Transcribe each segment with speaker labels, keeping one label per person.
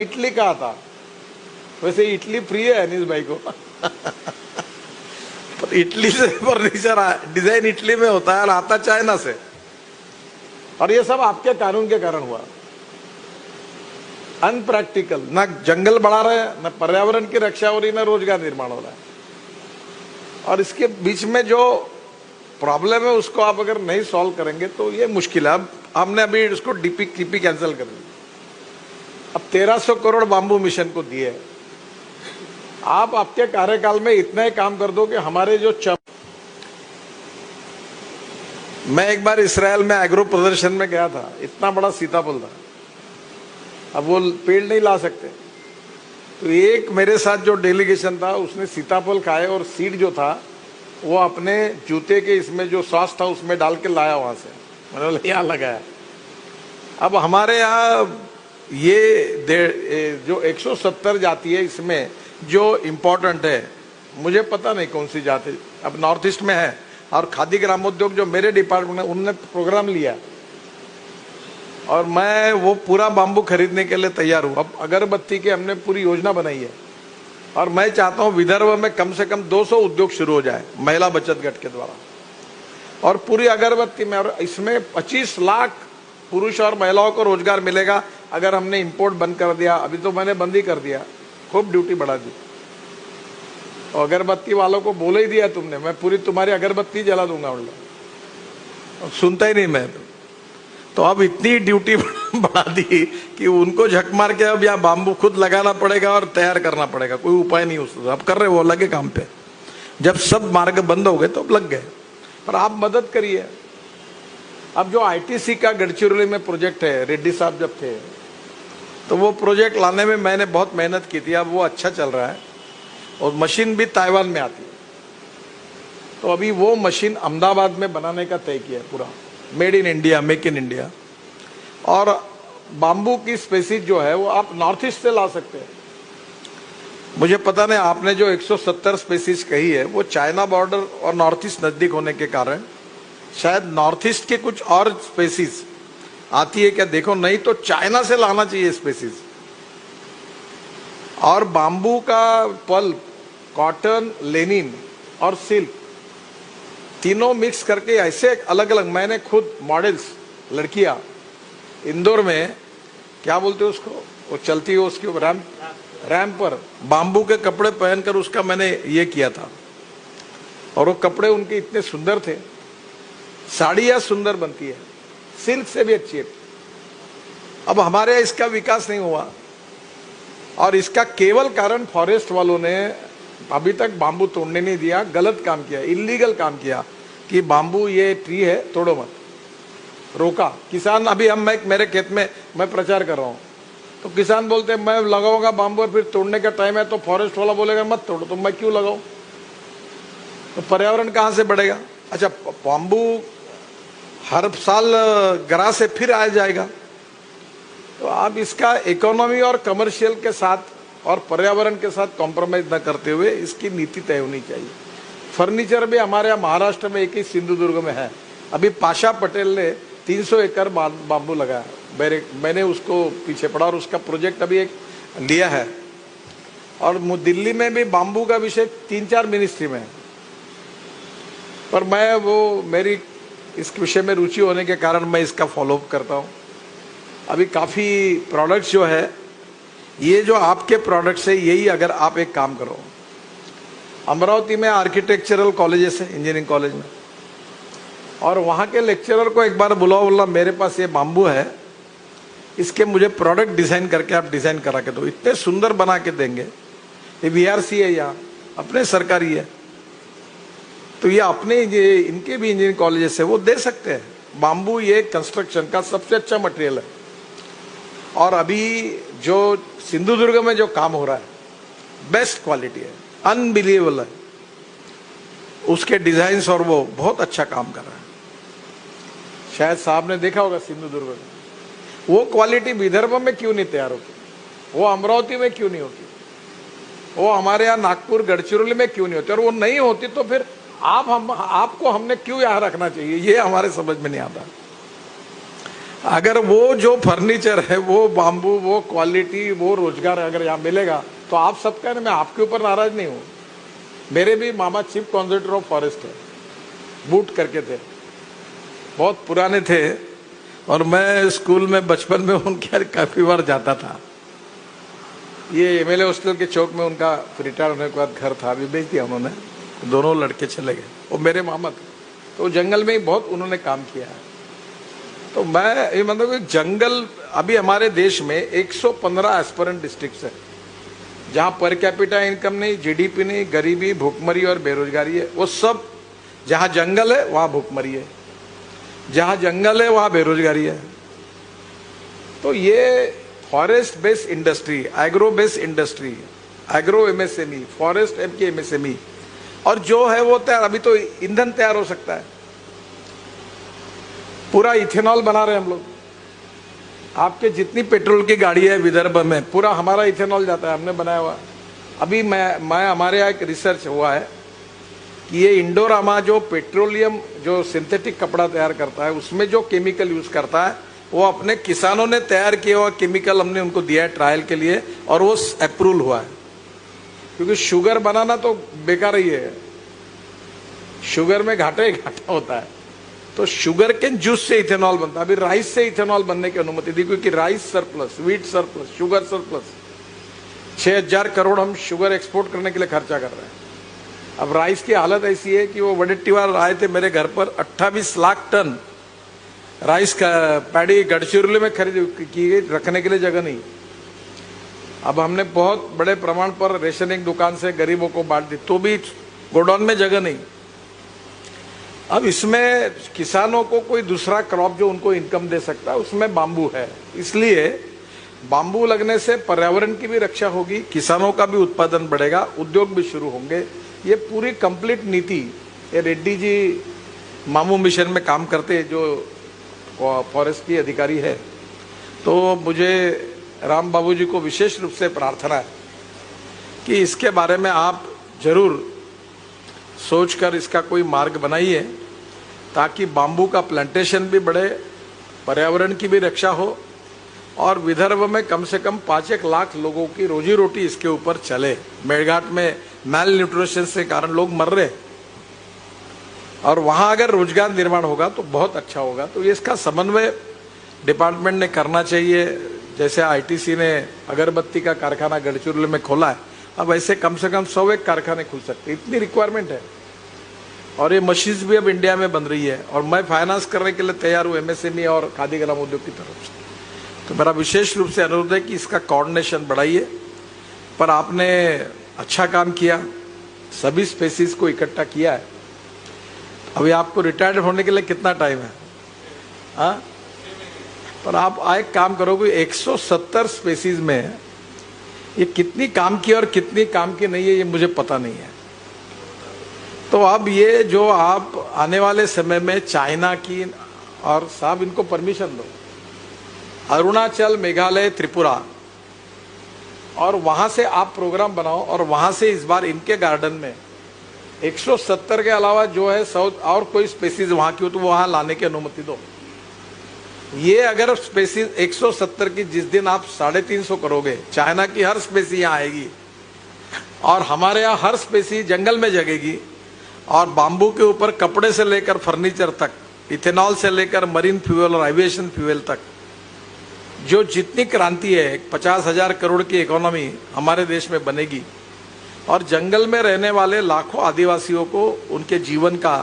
Speaker 1: Italy का था। वैसे इटली प्रिय है अनीस भाई को पर इटली से फर्नीचर डिजाइन इटली में होता है और आता चाइना से, और ये सब आपके कानून के कारण हुआ। अनप्रैक्टिकल, ना जंगल बढ़ा रहे हैं, ना पर्यावरण की रक्षा हो रही, ना रोजगार निर्माण हो रहा है। और इसके बीच में जो प्रॉब्लम है उसको आप अगर नहीं सॉल्व करेंगे तो ये मुश्किल है। अब हमने अभी उसको डीपी कैंसिल कर दी। अब 1300 करोड़ बाम्बू मिशन को दिए। आप आपके कार्यकाल में इतना ही काम कर दो कि हमारे जो मैं एक बार इसराइल में एग्रो प्रदर्शन में गया था, इतना बड़ा सीताफल था, अब वो पेड़ नहीं ला सकते, तो एक मेरे साथ जो डेलीगेशन था उसने सीताफल खाए और सीड जो था वो अपने जूते के इसमें जो सॉस था उसमें डाल के लाया वहां से। मैंने यहाँ लगाया। अब हमारे यहाँ ये जो 170 जाति है इसमें जो इम्पोर्टेंट है, मुझे पता नहीं कौन सी जाति अब नॉर्थ ईस्ट में है, और खादी ग्रामोद्योग जो मेरे डिपार्टमेंट में उन्होंने प्रोग्राम लिया और मैं वो पूरा बाम्बू खरीदने के लिए तैयार हूँ। अब अगरबत्ती की हमने पूरी योजना बनाई है और मैं चाहता हूँ विदर्भ में कम से कम 200 उद्योग शुरू हो जाए महिला बचत गट के द्वारा, और पूरी अगरबत्ती में, और इसमें 25 लाख पुरुष और महिलाओं को रोजगार मिलेगा अगर हमने इंपोर्ट बंद कर दिया। अभी तो मैंने बंद ही कर दिया, खूब ड्यूटी बढ़ा दी। और अगरबत्ती वालों को बोल ही दिया तुमने, मैं पूरी तुम्हारी अगरबत्ती जला दूंगा, उन सुनता ही नहीं मैं तो अब इतनी ड्यूटी बढ़ा दी कि उनको झक मार के अब यहाँ बाम्बू खुद लगाना पड़ेगा और तैयार करना पड़ेगा। कोई उपाय नहीं उस अब कर रहे वो लगे काम पे। जब सब मार्ग बंद हो गए तो अब लग गए, पर आप मदद करिए। अब जो आईटीसी का गढ़चिरौली में प्रोजेक्ट है, रेड्डी साहब जब थे तो वो प्रोजेक्ट लाने में मैंने बहुत मेहनत की थी। अब वो अच्छा चल रहा है और मशीन भी ताइवान में आती है, तो अभी वो मशीन अहमदाबाद में बनाने का तय किया है, पूरा made in India, make in India. और बाम्बू की स्पेसीज जो है वो आप नॉर्थ ईस्ट से ला सकते हैं। मुझे पता नहीं, आपने जो 170 स्पेसीज कही है वो चाइना बॉर्डर और नॉर्थ ईस्ट नजदीक होने के कारण शायद नॉर्थ ईस्ट के कुछ और स्पेसीज आती है क्या देखो, नहीं तो चाइना से लाना चाहिए स्पेसीज। और बाम्बू का पल्प, कॉटन, लेनिन और सिल्क तीनों मिक्स करके ऐसे अलग अलग, मैंने खुद मॉडल्स, लड़कियां इंदौर में क्या बोलते हैं उसको, वो चलती है उसके रैंप पर बाम्बू के कपड़े पहनकर उसका मैंने ये किया था, और वो कपड़े उनके इतने सुंदर थे। साड़ियां सुंदर बनती है, सिल्क से भी अच्छी है। अब हमारे यहाँ इसका विकास नहीं हुआ, और इसका केवल कारण फॉरेस्ट वालों ने अभी तक बाम्बू तोड़ने नहीं दिया, गलत काम किया, इलीगल काम किया कि बाम्बू ये ट्री है तोड़ो मत, रोका। किसान अभी मेरे खेत में मैं प्रचार कर रहा हूँ तो किसान बोलते हैं मैं लगाऊंगा बाम्बू और फिर तोड़ने का टाइम है तो फॉरेस्ट वाला बोलेगा मत तोड़ो, तो मैं क्यों लगाऊं? तो पर्यावरण कहाँ से बढ़ेगा? अच्छा, बाम्बू हर साल ग्रास से फिर आ जाएगा, तो आप इसका इकोनॉमी और कमर्शियल के साथ और पर्यावरण के साथ कॉम्प्रोमाइज न करते हुए इसकी नीति तय होनी चाहिए। फर्नीचर भी हमारे यहाँ महाराष्ट्र में एक ही सिंधुदुर्ग में है। अभी पाशा पटेल ने 300 एकड़ बाम्बू लगाया, मैंने उसको पीछे पड़ा और उसका प्रोजेक्ट अभी एक लिया है। और दिल्ली में भी बाम्बू का विषय 3-4 मिनिस्ट्री में है, पर मैं वो मेरी इस विषय में रुचि होने के कारण मैं इसका फॉलोअप करता हूँ। अभी काफ़ी प्रोडक्ट्स जो है, ये जो आपके प्रोडक्ट्स है, यही अगर आप एक काम करो, अमरावती में आर्किटेक्चरल कॉलेजेस है, इंजीनियरिंग कॉलेज में, और वहाँ के लेक्चरर को एक बार बुलाओ, बोला मेरे पास ये बाम्बू है, इसके मुझे प्रोडक्ट डिज़ाइन करके आप डिज़ाइन करा के दो। इतने सुंदर बना के देंगे। ये VRC है, यहाँ अपने सरकारी है, तो ये अपने इनके भी इंजीनियरिंग कॉलेजेस है, वो दे सकते हैं। बाम्बू ये कंस्ट्रक्शन का सबसे अच्छा मटेरियल है, और अभी जो सिंधुदुर्ग में जो काम हो रहा है बेस्ट क्वालिटी है, अनबिलीवेबल है उसके डिजाइन्स, और वो बहुत अच्छा काम कर रहा है। शायद साहब ने देखा होगा सिंधुदुर्ग में, वो क्वालिटी विदर्भ में क्यों नहीं तैयार होती, वो अमरावती में क्यों नहीं होती, वो हमारे यहाँ नागपुर, गढ़चिरौली में क्यों नहीं होती, और वो नहीं होती तो फिर आपको हमने क्यों यहाँ रखना चाहिए, ये हमारे समझ में नहीं आता। अगर वो जो फर्नीचर है, वो बाम्बू, वो क्वालिटी, वो रोजगार अगर यहाँ मिलेगा तो आप सब कह रहे, मैं आपके ऊपर नाराज नहीं हूँ। मेरे भी मामा चीफ कॉन्जर्वेटर ऑफ फॉरेस्ट है, बूट करके थे, बहुत पुराने थे, और मैं स्कूल में बचपन में उनके यहाँ काफी बार जाता था। ये एमएलए हॉस्टल के चौक में उनका रिटायर होने के बाद घर था, अभी बेच दिया उन्होंने, दोनों लड़के चले गए, वो मेरे मामा थे। तो जंगल में ही बहुत उन्होंने काम किया है। तो मैं ये मतलब कि जंगल, अभी हमारे देश में 115 एस्पिरेंट डिस्ट्रिक्ट्स है जहां पर कैपिटा इनकम नहीं, जीडीपी नहीं, गरीबी, भूखमरी और बेरोजगारी है। वो सब, जहां जंगल है वहां भूखमरी है, जहां जंगल है वहां बेरोजगारी है। तो ये forest based industry, agro based industry, agro MSME, forest M के एमएसएमई, और जो है वो तैयार, अभी तो ईंधन तैयार हो सकता है, पूरा इथेनॉल बना रहे हैं हम लोग। आपके जितनी पेट्रोल की गाड़ी है विदर्भ में, पूरा हमारा इथेनॉल जाता है, हमने बनाया हुआ। अभी मैं हमारे यहाँ एक रिसर्च हुआ है कि ये इंडोरामा जो पेट्रोलियम, जो सिंथेटिक कपड़ा तैयार करता है, उसमें जो केमिकल यूज करता है, वो अपने किसानों ने तैयार किया हुआ केमिकल हमने उनको दिया है ट्रायल के लिए, और वो अप्रूव हुआ है। क्योंकि शुगर बनाना तो बेकार ही है, शुगर में घाटा ही घाटा होता है। तो शुगर के जूस से इथेनॉल बनता है। अभी राइस से इथेनॉल बनने की अनुमति दी, क्योंकि rice surplus, wheat surplus, sugar surplus, 6000 crore हम शुगर एक्सपोर्ट करने के लिए खर्चा कर रहे हैं। अब राइस की हालत ऐसी है कि वो वडेट्टीवार आए थे मेरे घर पर, 28 लाख टन राइस का पैडी गढ़चिरौली में खरीद की गई, रखने के लिए जगह नहीं। अब हमने बहुत बड़े प्रमाण पर रेशनिंग दुकान से गरीबों को बांट दी, तो भी गोडाउन में जगह नहीं। अब इसमें किसानों को कोई दूसरा क्रॉप जो उनको इनकम दे सकता है, उसमें बांबू है। इसलिए बांबू लगने से पर्यावरण की भी रक्षा होगी, किसानों का भी उत्पादन बढ़ेगा, उद्योग भी शुरू होंगे। ये पूरी कंप्लीट नीति, ये रेड्डी जी मामू मिशन में काम करते हैं, जो फॉरेस्ट की अधिकारी है। तो मुझे राम बाबू जी को विशेष रूप से प्रार्थना है कि इसके बारे में आप जरूर सोचकर इसका कोई मार्ग बनाइए, ताकि बांबू का प्लांटेशन भी बढ़े, पर्यावरण की भी रक्षा हो, और विदर्भ में कम से कम 5-1 लाख लोगों की रोजी रोटी इसके ऊपर चले। मेड़घाट में मैल न्यूट्रिशन से कारण लोग मर रहे, और वहां अगर रोजगार निर्माण होगा तो बहुत अच्छा होगा। तो ये इसका समन्वय डिपार्टमेंट ने करना चाहिए। जैसे आईटीसी ने अगरबत्ती का कारखाना गढ़चिरौली में खोला है, अब ऐसे कम से कम 101 कारखाने खुल सकते, इतनी रिक्वायरमेंट है। और ये मशीन्स भी अब इंडिया में बन रही है, और मैं फाइनेंस करने के लिए तैयार हूँ एमएसएमई और खादी ग्राम उद्योग की तरफ से। तो मेरा विशेष रूप से अनुरोध है कि इसका कोऑर्डिनेशन बढ़ाइए। पर आपने अच्छा काम किया, सभी स्पेसीज को इकट्ठा किया है। अभी आपको रिटायर्ड होने के लिए कितना टाइम है? हाँ, पर आप एक काम करोगे, 170 स्पेसीज में ये कितनी काम की और कितनी काम की नहीं है, ये मुझे पता नहीं है। तो अब ये जो आप आने वाले समय में चाइना की, और साहब इनको परमिशन दो, अरुणाचल, मेघालय, त्रिपुरा, और वहां से आप प्रोग्राम बनाओ, और वहां से इस बार इनके गार्डन में 170 के अलावा जो है साउथ और कोई स्पेसीज वहां की हो तो वहां लाने की अनुमति दो। ये अगर स्पेसीज 170 की जिस दिन आप 350 करोगे, चाइना की हर स्पेसी यहाँ आएगी, और हमारे यहाँ हर स्पेसी जंगल में जगेगी, और बांबू के ऊपर कपड़े से लेकर फर्नीचर तक, इथेनॉल से लेकर मरीन फ्यूल और एविएशन फ्यूल तक, जो जितनी क्रांति है, 50,000 करोड़ की इकोनॉमी हमारे देश में बनेगी, और जंगल में रहने वाले लाखों आदिवासियों को उनके जीवन का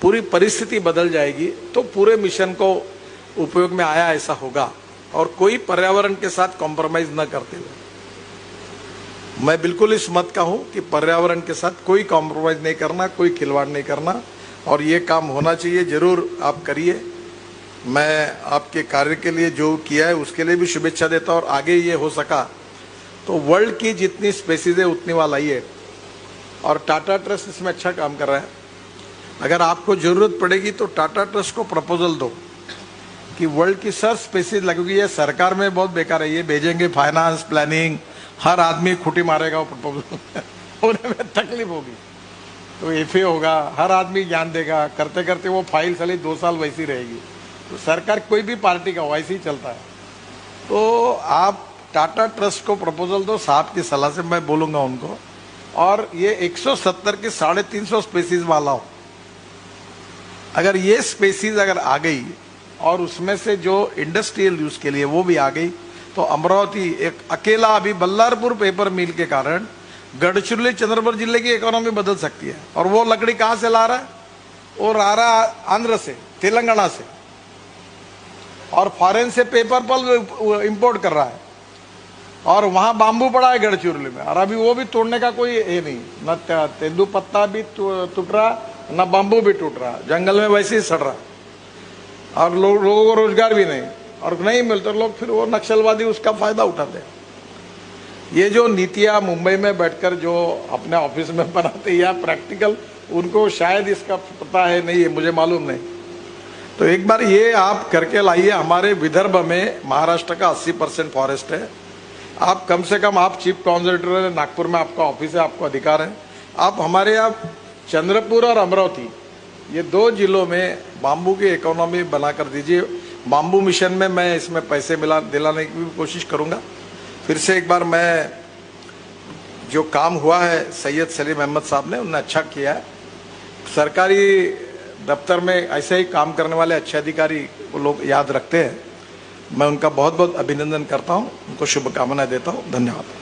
Speaker 1: पूरी परिस्थिति बदल जाएगी। तो पूरे मिशन को उपयोग में आया ऐसा होगा, और कोई पर्यावरण के साथ कॉम्प्रोमाइज न करते हुए। मैं बिल्कुल इस मत का हूं कि पर्यावरण के साथ कोई कॉम्प्रोमाइज नहीं करना, कोई खिलवाड़ नहीं करना, और ये काम होना चाहिए। जरूर आप करिए। मैं आपके कार्य के लिए जो किया है उसके लिए भी शुभेच्छा देता हूं, और आगे ये हो सका तो वर्ल्ड की जितनी स्पेसीज है उतनी वाला लाइए, और टाटा ट्रस्ट इसमें अच्छा काम कर रहा है। अगर आपको जरूरत पड़ेगी तो टाटा ट्रस्ट को प्रपोजल दो कि वर्ल्ड की सर स्पेसीज लगेगी। ये सरकार में बहुत बेकार है, ये भेजेंगे फाइनेंस, प्लानिंग, हर आदमी खुटी मारेगा वो प्रपोजल होने में तकलीफ होगी। तो एफए होगा, हर आदमी ज्ञान देगा, करते करते वो फाइल साली 2 साल वैसी रहेगी। तो सरकार कोई भी पार्टी का वैसे ही चलता है। तो आप टाटा ट्रस्ट को प्रपोजल दो, साहब की सलाह से मैं बोलूंगा उनको, और ये 170 के 350 स्पेसीज वाला हो, अगर ये स्पेसीज अगर आ गई और उसमें से जो इंडस्ट्रियल यूज के लिए वो भी आ गई, तो अमरावती एक अकेला अभी बल्लारपुर पेपर मिल के कारण गढ़चिरौली चंद्रपुर जिले की इकोनॉमी बदल सकती है। और वो लकड़ी कहां से ला रहा है? वो ला रहा आंध्र से, तेलंगाना से, और फॉरेन से पेपर पल्प इंपोर्ट कर रहा है, और वहां बांबू पड़ा है गढ़चिरौली में, और अभी वो भी तोड़ने का कोई ये नहीं, न तेंदू पत्ता भी टूट रहा, न बांबू भी टूट रहा, जंगल में वैसे ही सड़ रहा, और लोगों को रोजगार भी नहीं, और नहीं मिलते लोग फिर वो नक्सलवादी उसका फायदा उठाते हैं। ये जो नीतियां मुंबई में बैठकर जो अपने ऑफिस में बनाते या प्रैक्टिकल, उनको शायद इसका पता है नहीं, है मुझे मालूम नहीं। तो एक बार ये आप करके लाइए। हमारे विदर्भ में महाराष्ट्र का 80% फॉरेस्ट है। आप कम से कम, आप चीफ कॉन्जर्वेटर है, नागपुर में आपका ऑफिस है, आपको अधिकार है, आप हमारे यहाँ चंद्रपुर और अमरावती ये 2 जिलों में बाम्बू की इकोनॉमी बना कर दीजिए। बाम्बू मिशन में मैं इसमें पैसे दिलाने की भी कोशिश करूंगा। फिर से एक बार, मैं जो काम हुआ है सैयद सलीम अहमद साहब ने, उन्होंने अच्छा किया है। सरकारी दफ्तर में ऐसे ही काम करने वाले अच्छे अधिकारी वो लोग याद रखते हैं। मैं उनका बहुत बहुत अभिनंदन करता हूं, उनको शुभकामनाएं देता हूं। धन्यवाद।